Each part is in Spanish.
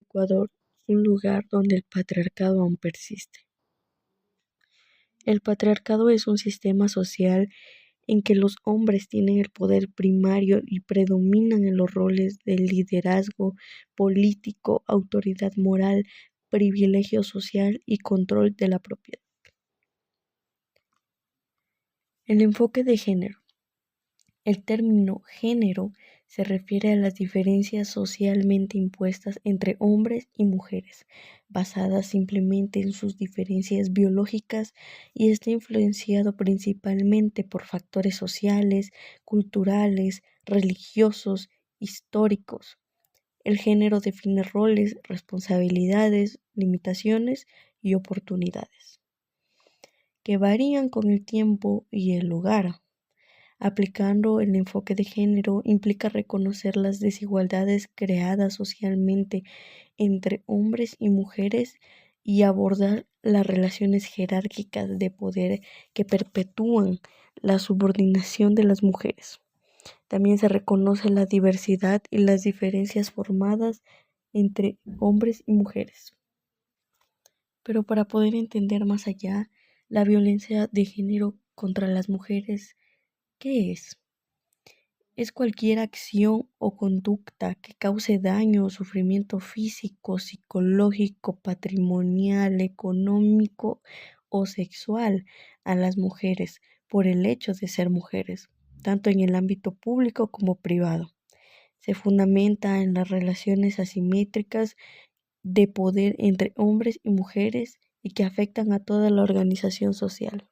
Ecuador, un lugar donde el patriarcado aún persiste. El patriarcado es un sistema social en que los hombres tienen el poder primario y predominan en los roles de liderazgo político, autoridad moral, privilegio social y control de la propiedad. El enfoque de género. El término género se refiere a las diferencias socialmente impuestas entre hombres y mujeres, basadas simplemente en sus diferencias biológicas, y está influenciado principalmente por factores sociales, culturales, religiosos, históricos. El género define roles, responsabilidades, limitaciones y oportunidades, que varían con el tiempo y el lugar. Aplicando el enfoque de género implica reconocer las desigualdades creadas socialmente entre hombres y mujeres y abordar las relaciones jerárquicas de poder que perpetúan la subordinación de las mujeres. También se reconoce la diversidad y las diferencias formadas entre hombres y mujeres. Pero para poder entender más allá, la violencia de género contra las mujeres, ¿qué es? Es cualquier acción o conducta que cause daño o sufrimiento físico, psicológico, patrimonial, económico o sexual a las mujeres por el hecho de ser mujeres, tanto en el ámbito público como privado. Se fundamenta en las relaciones asimétricas de poder entre hombres y mujeres y que afectan a toda la organización social.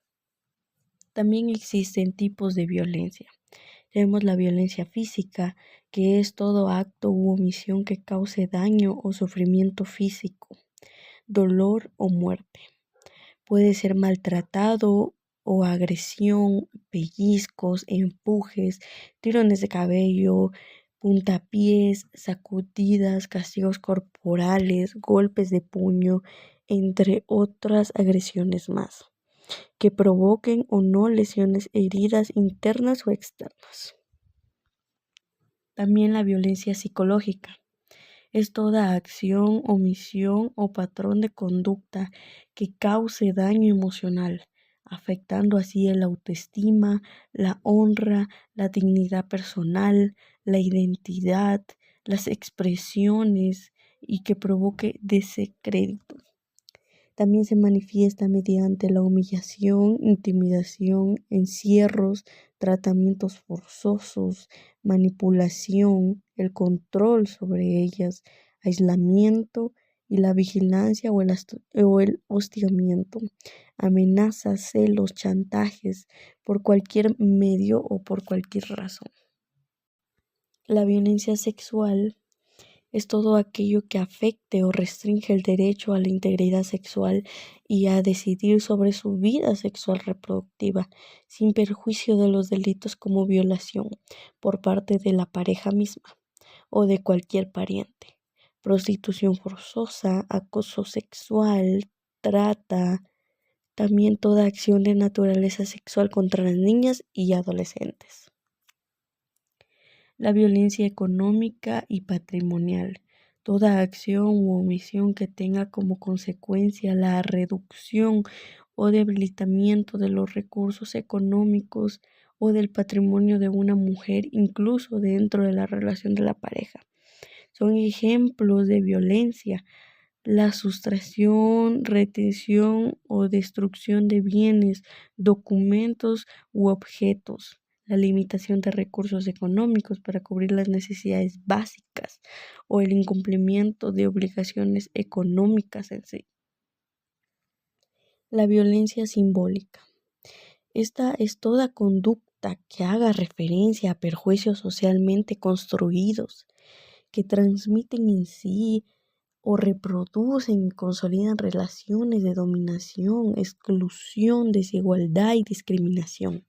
También existen tipos de violencia. Tenemos la violencia física, que es todo acto u omisión que cause daño o sufrimiento físico, dolor o muerte. Puede ser maltratado o agresión, pellizcos, empujes, tirones de cabello, puntapiés, sacudidas, castigos corporales, golpes de puño, entre otras agresiones más, que provoquen o no lesiones, heridas internas o externas. También la violencia psicológica. Es toda acción, omisión o patrón de conducta que cause daño emocional, afectando así el autoestima, la honra, la dignidad personal, la identidad, las expresiones y que provoque descrédito. También se manifiesta mediante la humillación, intimidación, encierros, tratamientos forzosos, manipulación, el control sobre ellas, aislamiento y la vigilancia o el hostigamiento, amenazas, celos, chantajes, por cualquier medio o por cualquier razón. La violencia sexual es todo aquello que afecte o restringe el derecho a la integridad sexual y a decidir sobre su vida sexual reproductiva, sin perjuicio de los delitos como violación por parte de la pareja misma o de cualquier pariente, prostitución forzosa, acoso sexual, trata, también toda acción de naturaleza sexual contra las niñas y adolescentes. La violencia económica y patrimonial. Toda acción u omisión que tenga como consecuencia la reducción o debilitamiento de los recursos económicos o del patrimonio de una mujer, incluso dentro de la relación de la pareja. Son ejemplos de violencia. La sustracción, retención o destrucción de bienes, documentos u objetos, la limitación de recursos económicos para cubrir las necesidades básicas o el incumplimiento de obligaciones económicas en sí. La violencia simbólica. Esta es toda conducta que haga referencia a perjuicios socialmente construidos, que transmiten en sí o reproducen y consolidan relaciones de dominación, exclusión, desigualdad y discriminación,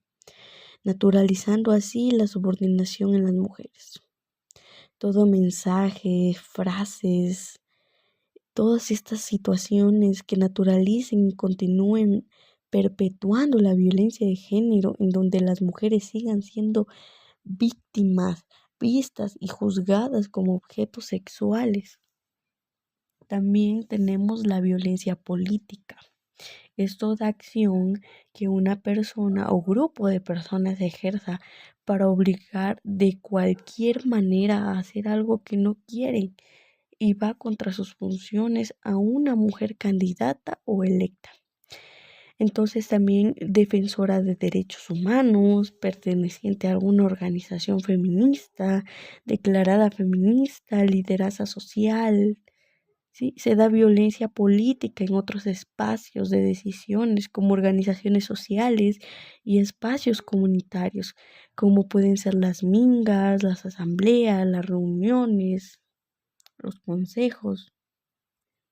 naturalizando así la subordinación en las mujeres. Todo mensaje, frases, todas estas situaciones que naturalicen y continúen perpetuando la violencia de género, en donde las mujeres sigan siendo víctimas, vistas y juzgadas como objetos sexuales. También tenemos la violencia política. Es toda acción que una persona o grupo de personas ejerza para obligar de cualquier manera a hacer algo que no quieren y va contra sus funciones a una mujer candidata o electa. Entonces también defensora de derechos humanos, perteneciente a alguna organización feminista, declarada feminista, liderazgo social. ¿Sí? Se da violencia política en otros espacios de decisiones como organizaciones sociales y espacios comunitarios, como pueden ser las mingas, las asambleas, las reuniones, los consejos.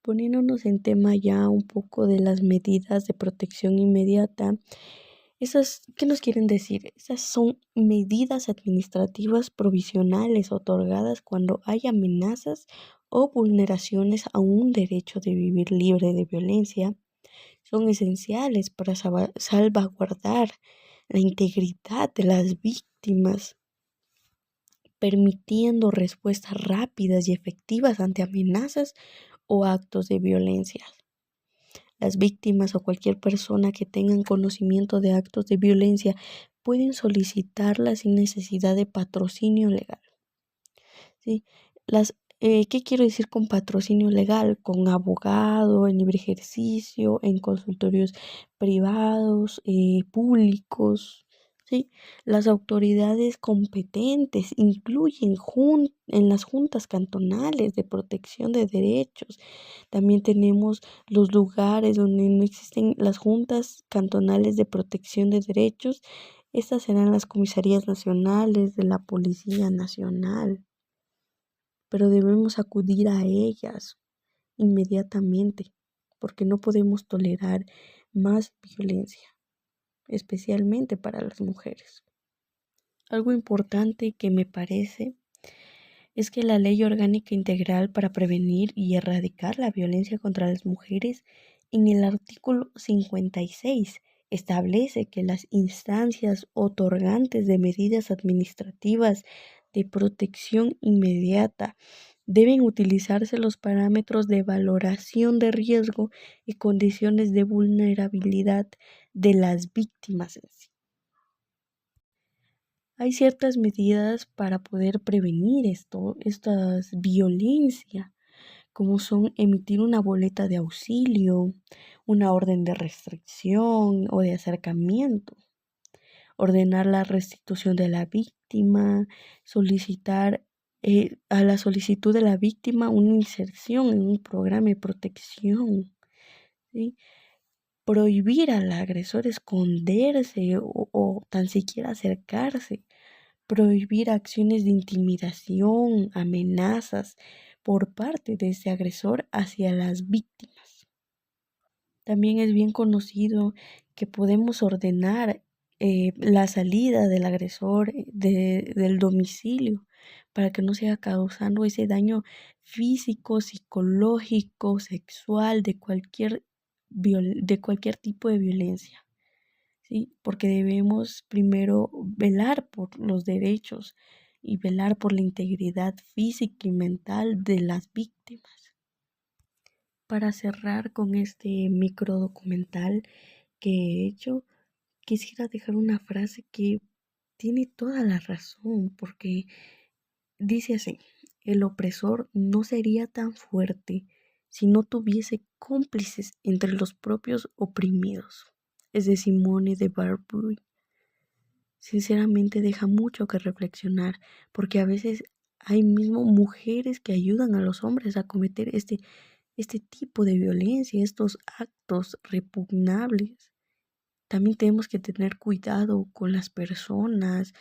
Poniéndonos en tema ya un poco de las medidas de protección inmediata, ¿qué nos quieren decir? Esas son medidas administrativas provisionales otorgadas cuando hay amenazas o vulneraciones a un derecho de vivir libre de violencia. Son esenciales para salvaguardar la integridad de las víctimas, permitiendo respuestas rápidas y efectivas ante amenazas o actos de violencia. Las víctimas o cualquier persona que tengan conocimiento de actos de violencia pueden solicitarla sin necesidad de patrocinio legal. ¿Sí? ¿Qué quiero decir con patrocinio legal? Con abogado, en libre ejercicio, en consultorios privados, públicos. ¿Sí? Las autoridades competentes incluyen en las juntas cantonales de protección de derechos. También tenemos los lugares donde no existen las juntas cantonales de protección de derechos. Estas serán las comisarías nacionales de la Policía Nacional, pero debemos acudir a ellas inmediatamente porque no podemos tolerar más violencia, especialmente para las mujeres. Algo importante que me parece es que la Ley Orgánica Integral para Prevenir y Erradicar la Violencia contra las Mujeres, en el artículo 56, establece que las instancias otorgantes de medidas administrativas de protección inmediata deben utilizarse los parámetros de valoración de riesgo y condiciones de vulnerabilidad de las víctimas en sí. Hay ciertas medidas para poder prevenir estas violencias, como son emitir una boleta de auxilio, una orden de restricción o de acercamiento, ordenar la restitución de la víctima, solicitar a la solicitud de la víctima una inserción en un programa de protección, ¿sí? Prohibir al agresor esconderse o tan siquiera acercarse, prohibir acciones de intimidación, amenazas por parte de ese agresor hacia las víctimas. También es bien conocido que podemos ordenar la salida del agresor del domicilio para que no siga causando ese daño físico, psicológico, sexual, de cualquier tipo de violencia. ¿Sí? Porque debemos primero velar por los derechos y velar por la integridad física y mental de las víctimas. Para cerrar con este micro documental que he hecho, quisiera dejar una frase que tiene toda la razón, porque dice así: el opresor no sería tan fuerte si no tuviese cómplices entre los propios oprimidos. Es de Simone de Beauvoir. Sinceramente deja mucho que reflexionar, porque a veces hay mismo mujeres que ayudan a los hombres a cometer este tipo de violencia, estos actos repugnables. También tenemos que tener cuidado con las personas,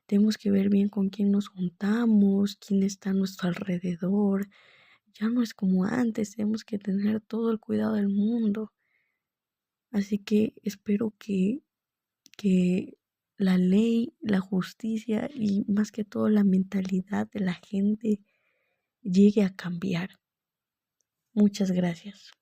tenemos que ver bien con quién nos juntamos, quién está a nuestro alrededor. Ya no es como antes, tenemos que tener todo el cuidado del mundo. Así que espero que la ley, la justicia y más que todo la mentalidad de la gente llegue a cambiar. Muchas gracias.